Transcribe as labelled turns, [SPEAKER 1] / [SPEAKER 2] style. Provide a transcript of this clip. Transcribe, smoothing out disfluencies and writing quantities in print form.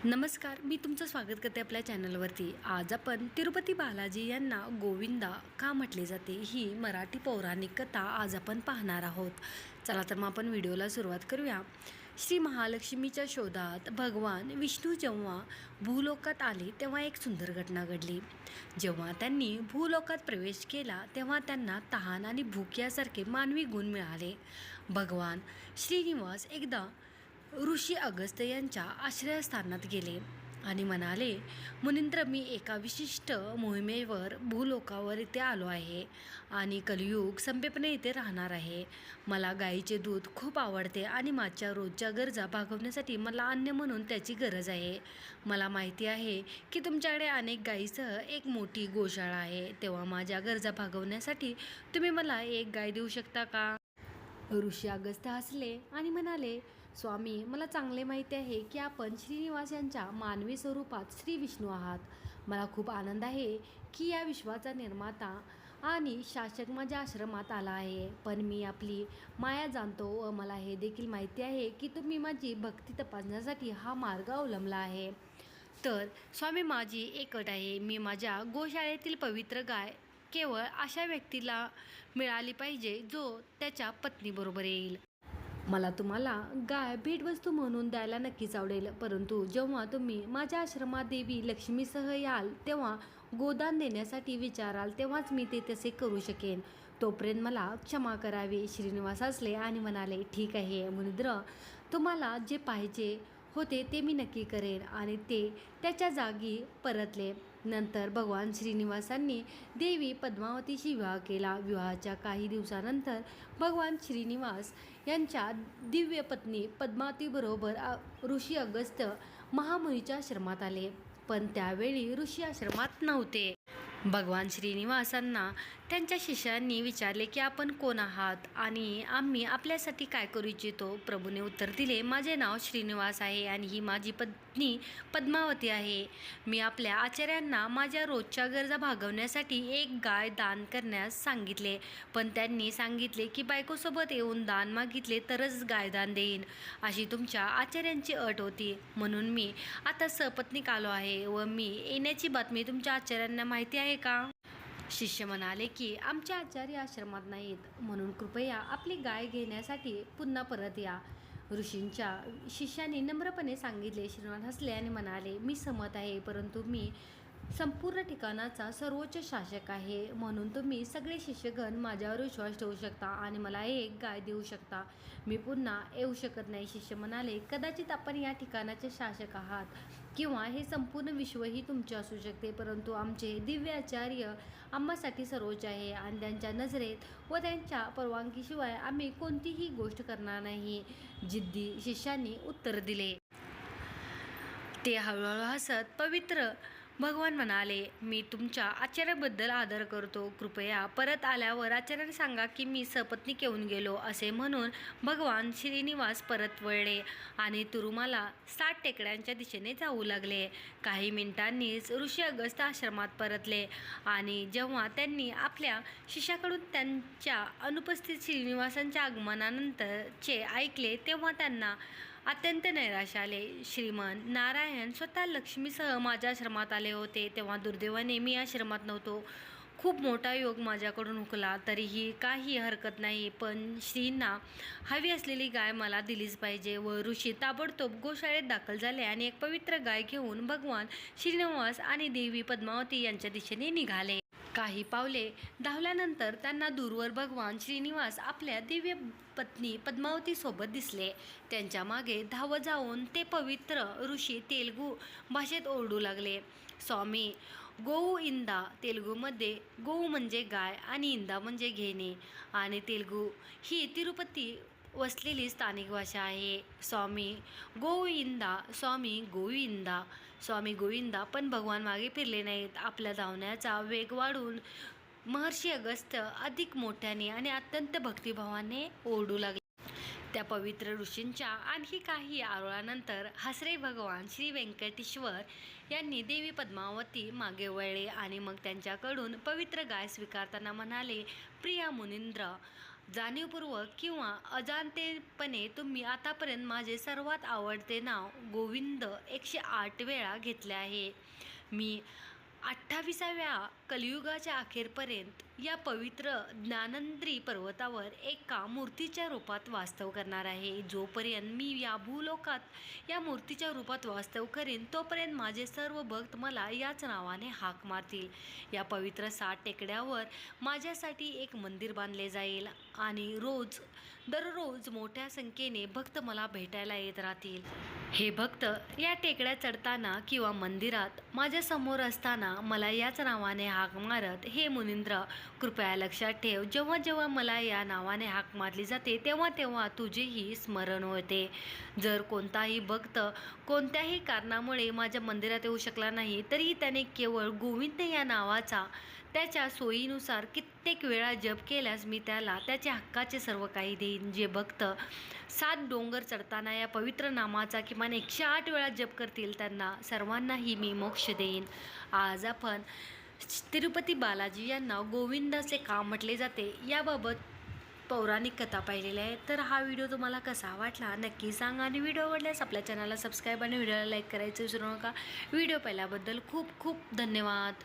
[SPEAKER 1] नमस्कार, मी तुमचं स्वागत करते आपल्या चॅनलवरती। आज आपण तिरुपती बालाजी यांना गोविंदा का म्हटले जाते ही मराठी पौराणिक कथा आज आपण पाहणार आहोत। चला तर मग आपण व्हिडिओला सुरुवात करूया। श्री महालक्ष्मीच्या शोधात भगवान विष्णू जेव्हा भूलोकात आले तेव्हा एक सुंदर घटना घडली। जेव्हा त्यांनी भूलोकात प्रवेश केला तेव्हा त्यांना तहान आणि भूक यासारखे मानवी गुण मिळाले। भगवान श्रीनिवास एकदा ऋषी अगस्त्य यांच्या आश्रयस्थानात गेले आणि म्हणाले, मुनींद्र, मी एका विशिष्ट मोहिमेवर भूलोकावर इथे आलो आहे आणि कलियुग संपेपर्यंत इथे राहणार आहे। मला गाईचे दूध खूप आवडते आणि माझ्या रोजच्या गरजा भागवण्यासाठी मला अन्न म्हणून त्याची गरज आहे। मला माहिती आहे की तुमच्याकडे अनेक गायीसह एक मोठी गोशाळा आहे, तेव्हा माझ्या गरजा भागवण्यासाठी तुम्ही मला एक गाय देऊ शकता का? ऋषी अगस्त्य हसले आणि म्हणाले, स्वामी, मला चांगले माहिती आहे की आपण श्रीनिवास यांच्या मानवी स्वरूपात श्री विष्णू आहात। मला खूप आनंद आहे की या विश्वाचा निर्माता आणि शासक माझ्या आश्रमात आला आहे, पण मी आपली माया जाणतो व मला हे देखील माहिती आहे की तुम्ही माझी भक्ती तपासण्यासाठी हा मार्ग अवलंबला आहे। तर स्वामी, माझी एक अट आहे, मी माझ्या गोशाळेतील पवित्र गाय केवळ अशा व्यक्तीला मिळाली पाहिजे जो त्याच्या पत्नीबरोबर येईल। मला तुम्हाला गाय भेटवस्तू म्हणून द्यायला नक्कीच आवडेल, परंतु जेव्हा तुम्ही माझ्या आश्रमात देवी लक्ष्मीसह याल तेव्हा गोदान देण्यासाठी विचाराल तेव्हाच मी ते तसे करू शकेन। तोपर्यंत मला क्षमा करावी। श्रीनिवास हसले आणि म्हणाले, ठीक आहे मुनिंद्र, तुम्हाला जे पाहिजे होते ते मी नक्की करेन आणि ते त्याच्या जागी परतले। नंतर भगवान श्रीनिवासांनी देवी पद्मावतीशी विवाह केला। विवाहाच्या काही दिवसानंतर भगवान श्रीनिवास यांच्या दिव्य पत्नी पद्मावतीबरोबर ऋषी अगस्त्य महामुनीच्या आश्रमात आले, पण त्यावेळी ऋषी आश्रमात नव्हते। भगवान श्रीनिवासांना त्यांच्या शिष्यांनी विचारले की आपण कोण आहात आणि आम्ही आपल्यासाठी काय करू इच्छितो। प्रभूने उत्तर दिले, माझे नाव श्रीनिवास आहे आणि ही माझी पत्नी पद्मावती आहे। मी आपल्या आचार्यांना माझ्या रोजच्या गरजा भागवण्यासाठी एक गाय दान करण्यास सांगितले, पण त्यांनी सांगितले की बायकोसोबत येऊन दान मागितले तरच गाय दान देईन, अशी तुमच्या आचार्यांची अट होती। म्हणून मी आता सपत्नीक आलो आहे व मी येण्याची बातमी तुमच्या आचार्यांना माहिती आहे का? शिष्य म्हणाले की आमचे आचार्य आश्रमात नाहीत, म्हणून कृपया आपली गाय घेण्यासाठी पुन्हा परत या। ऋषींच्या शिष्यांनी नम्रपणे सांगितले। श्रीनिवास हसले आणि म्हणाले, मी सहमत आहे, परंतु मी संपूर्ण ठिकाणाचा सर्वोच्च शासक आहे, म्हणून तुम्ही सगळे शिष्यगण माझ्यावर विश्वास ठेवू शकता आणि मला एक गाय देऊ शकता। मी पुन्हा येऊ शकत नाही। शिष्य म्हणाले, कदाचित आपण या ठिकाणाचे शासक आहात किंवा हे संपूर्ण विश्वही तुमचे असू शकते, परंतु आमचे दिव्य आचार्य आम्हासाठी सर्वोच्च आहे आणि त्यांच्या नजरेत व त्यांच्या परवानगीशिवाय आम्ही कोणतीही गोष्ट करणार नाही, जिद्दी शिष्यांनी उत्तर दिले। ते हळूहळू हसत पवित्र भगवान म्हणाले, मी तुमच्या आचार्याबद्दल आदर करतो, कृपया परत आल्यावर आचार्यांना सांगा की मी सपत्नीक येऊन गेलो। असे म्हणून भगवान श्रीनिवास परत वळले आणि तिरुमाला 7 टेकड्यांच्या दिशेने जाऊ लागले। काही मिनिटांनीच ऋषी अगस्त्य आश्रमात परतले आणि जेव्हा त्यांनी आपल्या शिष्याकडून त्यांच्या अनुपस्थित श्रीनिवासांच्या आगमनानंतरचे ऐकले तेव्हा त्यांना अत्यंत नैराश्य आले। श्रीमन नारायण स्वतः लक्ष्मीसह माझ्या आश्रमात आले होते, तेव्हा दुर्दैवाने मी आश्रमात नव्हतो। खूप मोठा योग माझ्याकडून हुकला, तरीही काही हरकत नाही, पण श्रींना हवी असलेली गाय मला दिलीच पाहिजे। व ऋषी ताबडतोब गोशाळेत दाखल झाले आणि एक पवित्र गाय घेऊन भगवान श्रीनिवास आणि देवी पद्मावती यांच्या दिशेने निघाले। काही पावले धावल्यानंतर त्यांना दूरवर भगवान श्रीनिवास आपल्या दिव्य पत्नी पद्मावती सोबत दिसले। त्यांच्या मागे धावत जाऊन ते पवित्र ऋषी तेलुगू भाषेत ओरडू लागले, स्वामी, गोऊ इंदा। तेलुगूमध्ये गोऊ म्हणजे गाय आणि इंदा म्हणजे घेणे आणि तेलुगू ही तिरुपती वसलेली स्थानिक भाषा आहे। स्वामी गोविंदा, स्वामी गोविंदा, स्वामी गोविंदा। पण भगवान मागे फिरले नाहीत। आपल्या धावण्याचा वेग वाढून महर्षी अगस्त्य अधिक मोठ्याने आणि अत्यंत भक्तिभावाने ओरडू लागले। त्या पवित्र ऋषींच्या आणखी काही आरोळानंतर हसरे भगवान श्री व्यंकटेश्वर यांनी देवी पद्मावती मागे वळले आणि मग त्यांच्याकडून पवित्र गाय स्वीकारताना म्हणाले, प्रिया मुनींद्र, जाणीवपूर्वक किंवा अजाणतेपणे तुम्ही आतापर्यंत माझे सर्वात आवडते नाव गोविंद 108 वेळा घेतले आहे. मी 28व्या कलियुगाच्या अखेरपर्यंत या पवित्र ज्ञानंद्री पर्वतावर एका मूर्तीच्या रूपात वास्तव करणार आहे. जोपर्यंत मी या भूलोकात या मूर्तीच्या रूपात वास्तव करेन तोपर्यंत माझे सर्व भक्त मला याच नावाने हाक मारतील. या पवित्र 7 टेकड्यावर माझ्यासाठी एक मंदिर बांधले जाईल आणि दररोज मोठ्या संख्येने भक्त मला भेटायला येत राहतील. हे भक्त या टेकड्या चढताना किंवा मंदिरात माझ्या समोर असताना मला याच नावाने हाक मारत, हे मुनींद्र कृपया लक्षात ठेव, जेव्हा जेव्हा मला या नावाने हाक मारली जाते तेव्हा तेव्हा तुझेही स्मरण होते. जर कोणताही भक्त कोणत्याही कारणामुळे माझ्या मंदिरात येऊ शकला नाही तरी त्याने केवळ गोविंद या नावाचा त्याच्या सोयीनुसार कित्येक वेळा जप केल्यास मी त्याला त्याच्या हक्काचे सर्व काही देईन. जे भक्त 7 डोंगर चढताना या पवित्र नामाचा किमान 108 वेळा जप करतील त्यांना सर्वांनाही मी मोक्ष देईन. आज आपण तिरुपती बालाजी यांना गोविंद असे का म्हटले जाते याबाबत पौराणिक कथा पाहिलेली आहे. तर हा व्हिडिओ तुम्हाला कसा वाटला नक्की सांगा आणि व्हिडिओ आवडल्यास आपल्या चॅनलला सबस्क्राईब आणि व्हिडिओला लाईक करायचं विसरू नका. व्हिडिओ पाहिल्याबद्दल खूप खूप धन्यवाद.